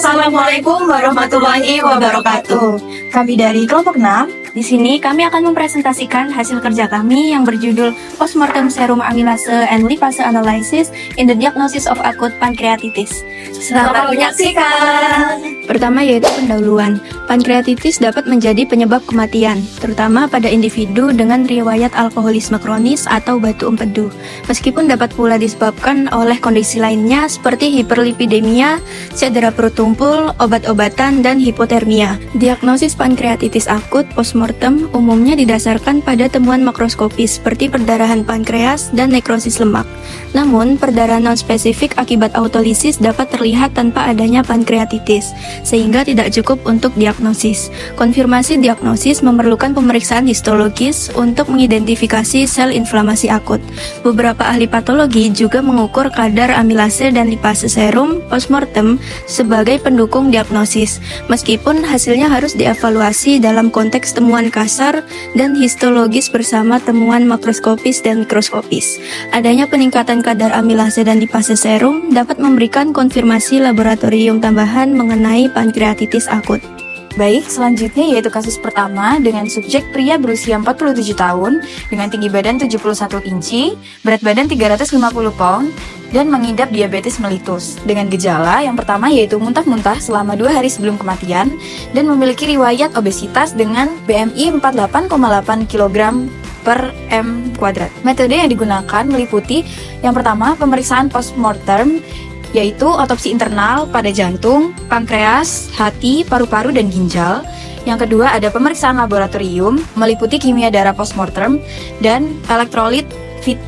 Assalamualaikum warahmatullahi wabarakatuh. Kami dari kelompok 6. Di sini kami akan mempresentasikan hasil kerja kami yang berjudul Postmortem Serum Amylase and Lipase Analysis in the Diagnosis of Acute Pancreatitis. Selamat menyaksikan. Pertama yaitu pendahuluan. Pankreatitis dapat menjadi penyebab kematian, terutama pada individu dengan riwayat alkoholisme kronis atau batu empedu. Meskipun dapat pula disebabkan oleh kondisi lainnya seperti hiperlipidemia, cedera perut tumpul, obat-obatan, dan hipotermia. Diagnosis pankreatitis akut postmortem umumnya didasarkan pada temuan makroskopis seperti perdarahan pankreas dan nekrosis lemak. Namun, perdarahan non-spesifik akibat autolisis dapat terlihat tanpa adanya pankreatitis, sehingga tidak cukup untuk diagnosis. Konfirmasi diagnosis memerlukan pemeriksaan histologis untuk mengidentifikasi sel inflamasi akut. Beberapa ahli patologi juga mengukur kadar amilase dan lipase serum postmortem sebagai pendukung diagnosis, meskipun hasilnya harus dievaluasi dalam konteks temuan kasar dan histologis bersama temuan makroskopis dan mikroskopis. Adanya peningkatan kadar amilase dan lipase serum dapat memberikan konfirmasi laboratorium tambahan mengenai pankreatitis akut. Baik, selanjutnya yaitu kasus pertama dengan subjek pria berusia 47 tahun dengan tinggi badan 71 inci, berat badan 350 pound, dan mengidap diabetes mellitus. Dengan gejala yang pertama yaitu muntah-muntah selama 2 hari sebelum kematian dan memiliki riwayat obesitas dengan BMI 48,8 kg per m kuadrat. Metode yang digunakan meliputi yang pertama pemeriksaan postmortem, yaitu otopsi internal pada jantung, pankreas, hati, paru-paru, dan ginjal. Yang kedua ada pemeriksaan laboratorium meliputi kimia darah postmortem dan elektrolit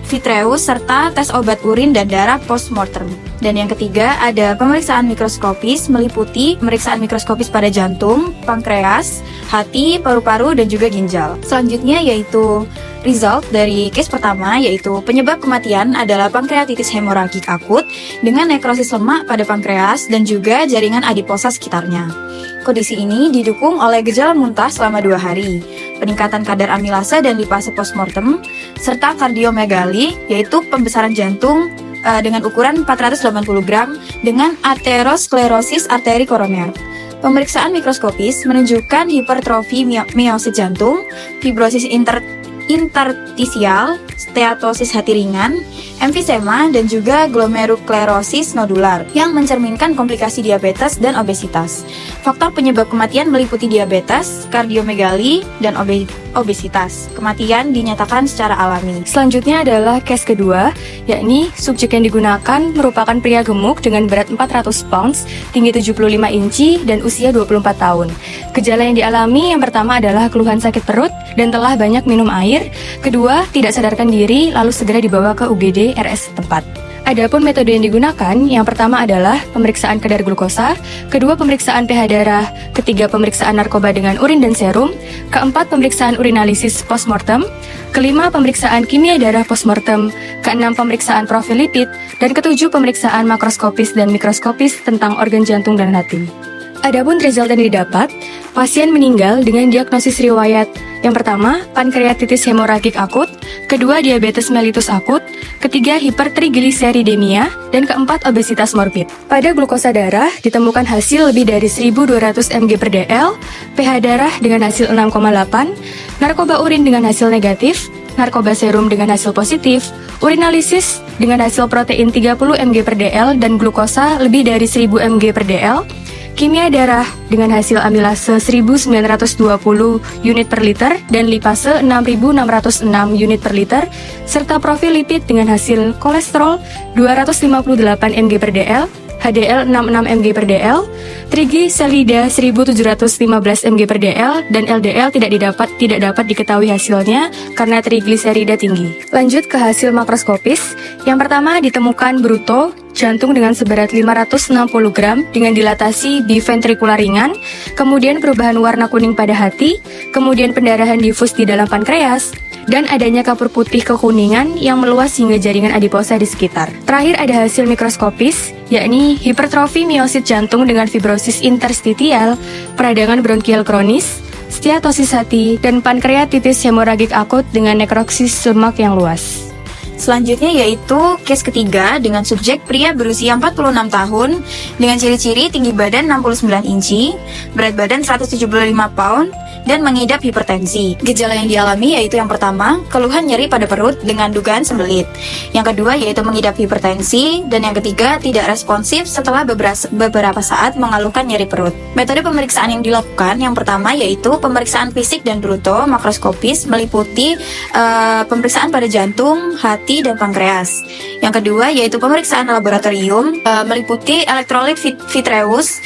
vitreus serta tes obat urin dan darah postmortem. Dan yang ketiga ada pemeriksaan mikroskopis meliputi pemeriksaan mikroskopis pada jantung, pankreas, hati, paru-paru, dan juga ginjal. Selanjutnya yaitu result dari case pertama, yaitu penyebab kematian adalah pankreatitis hemoragik akut dengan nekrosis lemak pada pankreas dan juga jaringan adiposa sekitarnya. Kondisi ini didukung oleh gejala muntah selama 2 hari, peningkatan kadar amilase dan lipase postmortem, serta kardiomegali, yaitu pembesaran jantung dengan ukuran 480 gram dengan aterosklerosis arteri koroner. Pemeriksaan mikroskopis menunjukkan hipertrofi miosit jantung, fibrosis interstisial, steatosis hati ringan, emfisema, dan juga glomeruloklerosis nodular yang mencerminkan komplikasi diabetes dan obesitas. Faktor penyebab kematian meliputi diabetes, kardiomegali, dan obesitas. Kematian dinyatakan secara alami. Selanjutnya adalah case kedua, yakni subjek yang digunakan merupakan pria gemuk dengan berat 400 pounds, tinggi 75 inci, dan usia 24 tahun. Gejala yang dialami yang pertama adalah keluhan sakit perut dan telah banyak minum air. Kedua, tidak sadarkan diri lalu segera dibawa ke UGD RS setempat. Adapun metode yang digunakan, yang pertama adalah pemeriksaan kadar glukosa, kedua pemeriksaan pH darah, ketiga pemeriksaan narkoba dengan urin dan serum, keempat pemeriksaan urinalisis postmortem, kelima pemeriksaan kimia darah postmortem, keenam pemeriksaan profil lipid, dan ketujuh pemeriksaan makroskopis dan mikroskopis tentang organ jantung dan hati. Adapun result yang didapat, pasien meninggal dengan diagnosis riwayat yang pertama, pankreatitis hemoragik akut, kedua diabetes mellitus akut, ketiga hipertrigliseridemia, dan keempat obesitas morbid. Pada glukosa darah ditemukan hasil lebih dari 1200 mg per dl, pH darah dengan hasil 6,8, narkoba urin dengan hasil negatif, narkoba serum dengan hasil positif, urinalisis dengan hasil protein 30 mg per dl dan glukosa lebih dari 1000 mg per dl, kimia darah dengan hasil amilase 1920 unit per liter dan lipase 6606 unit per liter, serta profil lipid dengan hasil kolesterol 258 mg per dl, HDL 66 mg per dl, trigliserida 1715 mg per dl, dan LDL tidak dapat diketahui hasilnya karena trigliserida tinggi. Lanjut ke hasil makroskopis. Yang pertama ditemukan bruto jantung dengan seberat 560 gram dengan dilatasi biventrikular ringan, kemudian perubahan warna kuning pada hati, kemudian pendarahan difus di dalam pankreas, dan adanya kapur putih kekuningan yang meluas hingga jaringan adiposa di sekitar. Terakhir ada hasil mikroskopis, yakni hipertrofi miosit jantung dengan fibrosis interstitial, peradangan bronkial kronis, steatosis hati, dan pankreatitis hemoragik akut dengan nekrosis lemak yang luas. Selanjutnya yaitu case ketiga dengan subjek pria berusia 46 tahun dengan ciri-ciri tinggi badan 69 inci, berat badan 175 pound, dan mengidap hipertensi. Gejala yang dialami yaitu yang pertama, keluhan nyeri pada perut dengan dugaan sembelit. Yang kedua yaitu mengidap hipertensi, dan yang ketiga tidak responsif setelah beberapa saat mengeluhkan nyeri perut. Metode pemeriksaan yang dilakukan yang pertama yaitu pemeriksaan fisik dan bruto makroskopis meliputi pemeriksaan pada jantung, hati, dan pankreas. Yang kedua yaitu pemeriksaan laboratorium meliputi elektrolit vitreous,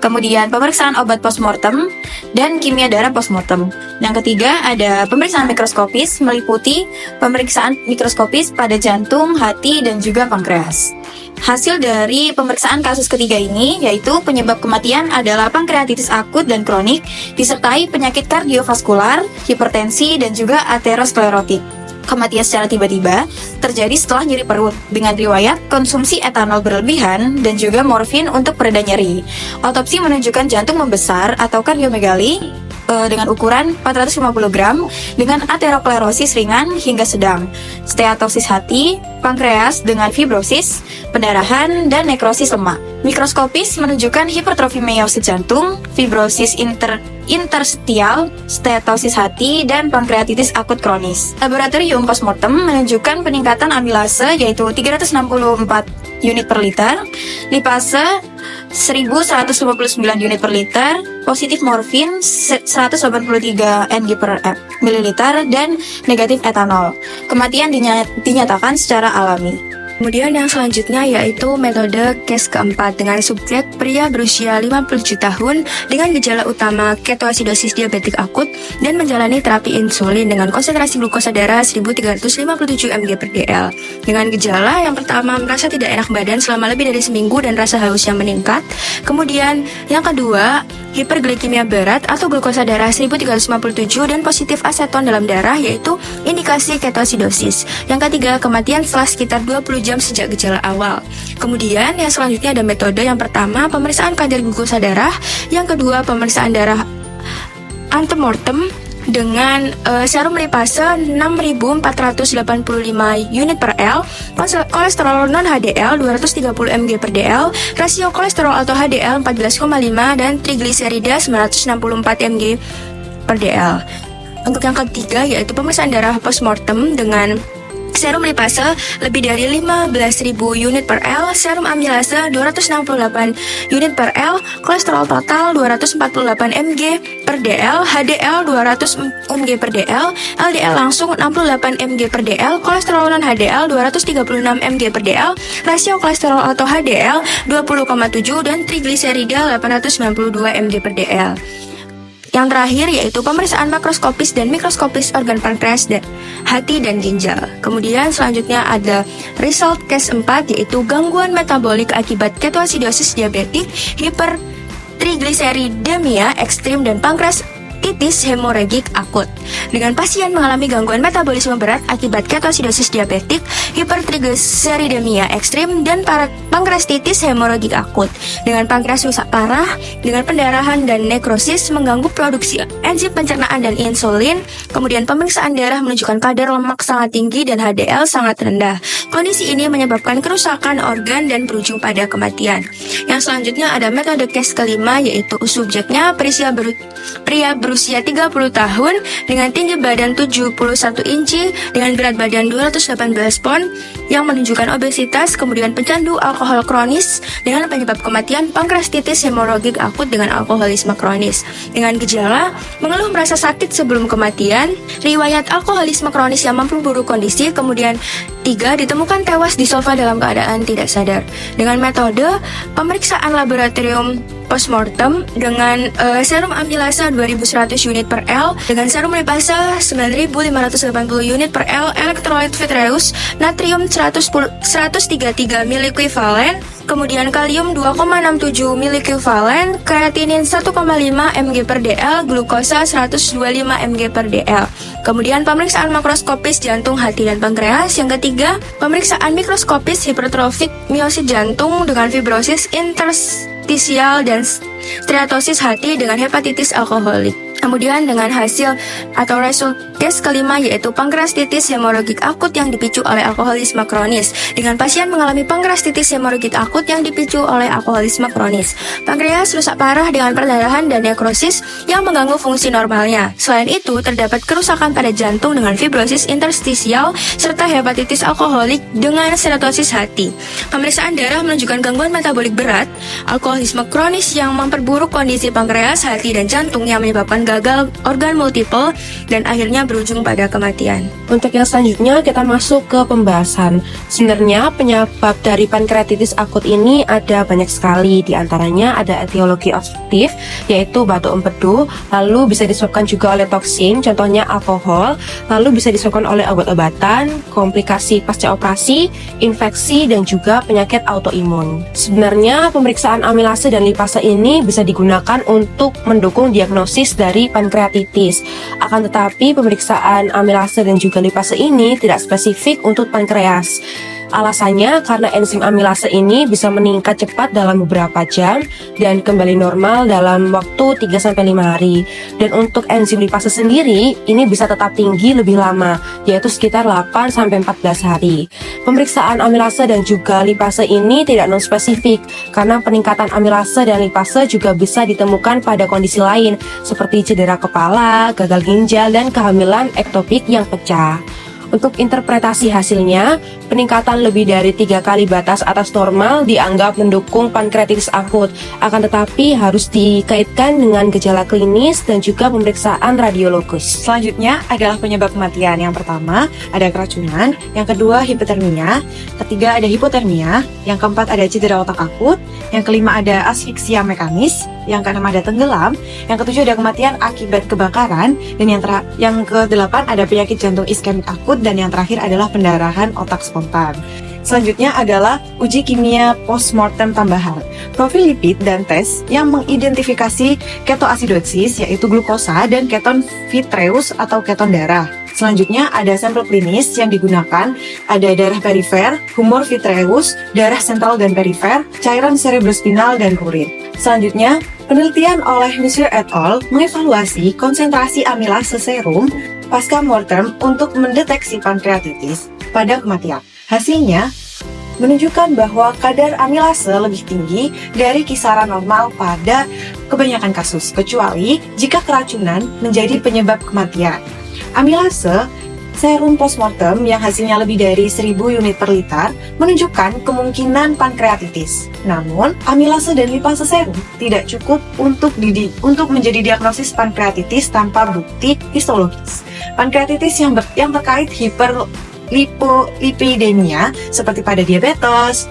kemudian pemeriksaan obat postmortem, dan kimia darah postmortem. Yang ketiga ada pemeriksaan mikroskopis meliputi pemeriksaan mikroskopis pada jantung, hati, dan juga pankreas. Hasil dari pemeriksaan kasus ketiga ini yaitu penyebab kematian adalah pankreatitis akut dan kronik disertai penyakit kardiovaskular, hipertensi, dan juga aterosklerotik. Kematian secara tiba-tiba terjadi setelah nyeri perut dengan riwayat konsumsi etanol berlebihan dan juga morfin untuk pereda nyeri. Otopsi menunjukkan jantung membesar atau kardiomegali dengan ukuran 450 gram dengan aterosklerosis ringan hingga sedang, steatosis hati, pankreas dengan fibrosis, pendarahan, dan nekrosis lemak. Mikroskopis menunjukkan hipertrofi meiosit jantung, fibrosis interstitial, steatosis hati, dan pankreatitis akut kronis. Laboratorium postmortem menunjukkan peningkatan amilase yaitu 364 unit per liter, lipase 1159 unit per liter, positif morfin 183 ng per mililiter, dan negatif etanol. Kematian dinyatakan secara alami. Kemudian yang selanjutnya yaitu metode case keempat dengan subjek pria berusia 57 tahun dengan gejala utama ketoasidosis diabetik akut dan menjalani terapi insulin dengan konsentrasi glukosa darah 1357 mg per dl. Dengan gejala yang pertama merasa tidak enak badan selama lebih dari seminggu dan rasa haus yang meningkat. Kemudian yang kedua hiperglikemia berat atau glukosa darah 1357 dan positif aseton dalam darah yaitu indikasi ketoasidosis. Yang ketiga kematian setelah sekitar 20 jam sejak gejala awal. Kemudian yang selanjutnya ada metode yang pertama pemeriksaan kadar glukosa darah, yang kedua pemeriksaan darah antemortem dengan serum lipase 6485 unit per L, kolesterol non HDL 230 mg per dl, rasio kolesterol atau HDL 14,5 dan trigliserida 964 mg per dl. Untuk yang ketiga yaitu pemeriksaan darah postmortem dengan serum lipase lebih dari 15.000 unit per L, serum amilase 268 unit per L, kolesterol total 248 mg per dl, HDL 200 mg per dl, LDL langsung 68 mg per dl, kolesterol non HDL 236 mg per dl, rasio kolesterol atau HDL 20,7 dan trigliserida 892 mg per dl. Yang terakhir yaitu pemeriksaan makroskopis dan mikroskopis organ pankreas, hati, dan ginjal. Kemudian selanjutnya ada result case 4 yaitu gangguan metabolik akibat ketoasidosis diabetik, hipertrigliseridemia ekstrim, dan pankreatitis hemoragik akut. Dengan pasien mengalami gangguan metabolisme berat akibat ketoasidosis diabetik, hipertrigliseridemia ekstrim, dan pankreatitis hemoragik akut. Dengan pankreas rusak parah, dengan pendarahan dan nekrosis mengganggu produksi enzim pencernaan dan insulin. Kemudian pemeriksaan darah menunjukkan kadar lemak sangat tinggi dan HDL sangat rendah. Kondisi ini menyebabkan kerusakan organ dan berujung pada kematian. Yang selanjutnya ada metode case kelima yaitu subjeknya pria berusia 30 tahun dengan tinggi badan 71 inci dengan berat badan 218 pon yang menunjukkan obesitas, kemudian pecandu alkohol kronis dengan penyebab kematian pankreatitis hemoragik akut dengan alkoholisme kronis. Dengan gejala mengeluh merasa sakit sebelum kematian, riwayat alkoholisme kronis yang memperburuk kondisi, kemudian 3. Ditemukan tewas di sofa dalam keadaan tidak sadar. Dengan metode pemeriksaan laboratorium postmortem dengan serum amilase 2100 unit per L, dengan serum lipase 9580 unit per L, elektrolit vitreous, natrium 133 milikuivalen, kemudian kalium 2,67 milikuivalen, kreatinin 1,5 mg per dl, glukosa 125 mg per dl. Kemudian pemeriksaan makroskopis jantung, hati, dan pankreas. Yang ketiga, pemeriksaan mikroskopis hipertrofik miosit jantung dengan fibrosis interstisial dan steatosis hati dengan hepatitis alkoholik Kemudian dengan hasil atau result tes kelima yaitu pankreatitis hemoragik akut yang dipicu oleh alkoholisme kronis. Dengan pasien mengalami pankreatitis hemoragik akut yang dipicu oleh alkoholisme kronis. Pankreas rusak parah dengan perdarahan dan nekrosis yang mengganggu fungsi normalnya. Selain itu, terdapat kerusakan pada jantung dengan fibrosis interstisial serta hepatitis alkoholik dengan stenosis hati. Pemeriksaan darah menunjukkan gangguan metabolik berat, alkoholisme kronis yang memperburuk kondisi pankreas, hati, dan jantung yang menyebabkan gagal organ multiple dan akhirnya berujung pada kematian. Untuk yang selanjutnya kita masuk ke pembahasan. Sebenarnya penyebab dari pankreatitis akut ini ada banyak sekali. Di antaranya ada etiologi obstruktif yaitu batuk empedu, lalu bisa disebabkan juga oleh toksin, contohnya alkohol, lalu bisa disebabkan oleh obat-obatan, komplikasi pasca operasi, infeksi, dan juga penyakit autoimun. Sebenarnya pemeriksaan amilase dan lipase ini bisa digunakan untuk mendukung diagnosis dari pankreatitis. Akan tetapi pemeriksaan amilase dan juga lipase ini tidak spesifik untuk pankreas. Alasannya karena enzim amilase ini bisa meningkat cepat dalam beberapa jam dan kembali normal dalam waktu 3-5 hari. Dan untuk enzim lipase sendiri ini bisa tetap tinggi lebih lama, yaitu sekitar 8-14 hari. Pemeriksaan amilase dan juga lipase ini tidak non-spesifik karena peningkatan amilase dan lipase juga bisa ditemukan pada kondisi lain seperti cedera kepala, gagal ginjal, dan kehamilan ektopik yang pecah. Untuk interpretasi hasilnya, peningkatan lebih dari 3 kali batas atas normal dianggap mendukung pankreatitis akut, akan tetapi harus dikaitkan dengan gejala klinis dan juga pemeriksaan radiologis. Selanjutnya adalah penyebab kematian. Yang pertama ada keracunan, yang kedua hipotermia, ketiga ada hipotermia, yang keempat ada cedera otak akut, yang kelima ada asfiksia mekanis, yang keenam ada tenggelam, yang ketujuh ada kematian akibat kebakaran, dan yang kedelapan ada penyakit jantung iskemik akut, dan yang terakhir adalah pendarahan otak spontan. Selanjutnya adalah uji kimia postmortem tambahan, profil lipid dan tes yang mengidentifikasi ketoasidosis yaitu glukosa dan keton vitreus atau keton darah. Selanjutnya ada sampel klinis yang digunakan, ada darah perifer, humor vitreus, darah sentral dan perifer, cairan cerebrospinal, dan urin. Selanjutnya, penelitian oleh Monsieur et al. Mengevaluasi konsentrasi amilase serum pasca mortem untuk mendeteksi pankreatitis pada kematian. Hasilnya menunjukkan bahwa kadar amilase lebih tinggi dari kisaran normal pada kebanyakan kasus, kecuali jika keracunan menjadi penyebab kematian. Amilase serum postmortem yang hasilnya lebih dari 1000 unit per liter menunjukkan kemungkinan pankreatitis. Namun, amilase dan lipase serum tidak cukup untuk menjadi diagnosis pankreatitis tanpa bukti histologis. Pankreatitis yang terkait hiperlipidemia seperti pada diabetes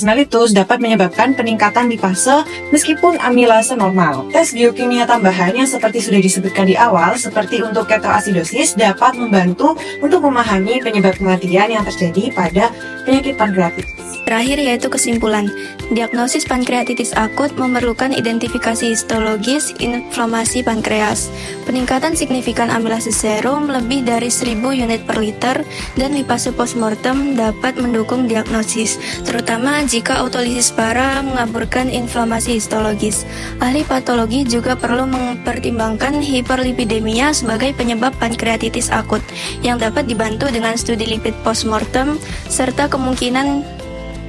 mellitus dapat menyebabkan peningkatan lipase meskipun amilase normal. Tes biokimia tambahan yang seperti sudah disebutkan di awal seperti untuk ketoasidosis dapat membantu untuk memahami penyebab kematian yang terjadi pada penyakit pankreatitis. Terakhir yaitu kesimpulan. Diagnosis pankreatitis akut memerlukan identifikasi histologis inflamasi pankreas, peningkatan signifikan amilase serum lebih dari 1000 unit per liter, dan lipase postmortem dapat mendukung diagnosis, terutama jika autolisis parah mengaburkan inflamasi histologis. Ahli patologi juga perlu mempertimbangkan hiperlipidemia sebagai penyebab pankreatitis akut, yang dapat dibantu dengan studi lipid postmortem serta kemungkinan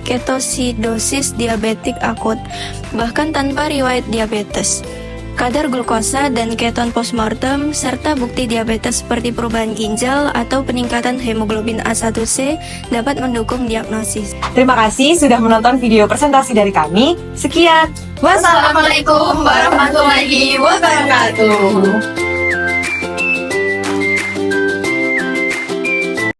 ketosidosis diabetik akut, bahkan tanpa riwayat diabetes. Kadar glukosa dan keton postmortem serta bukti diabetes seperti perubahan ginjal atau peningkatan hemoglobin A1C dapat mendukung diagnosis. Terima kasih sudah menonton video presentasi dari kami. Sekian. Wassalamualaikum warahmatullahi wabarakatuh.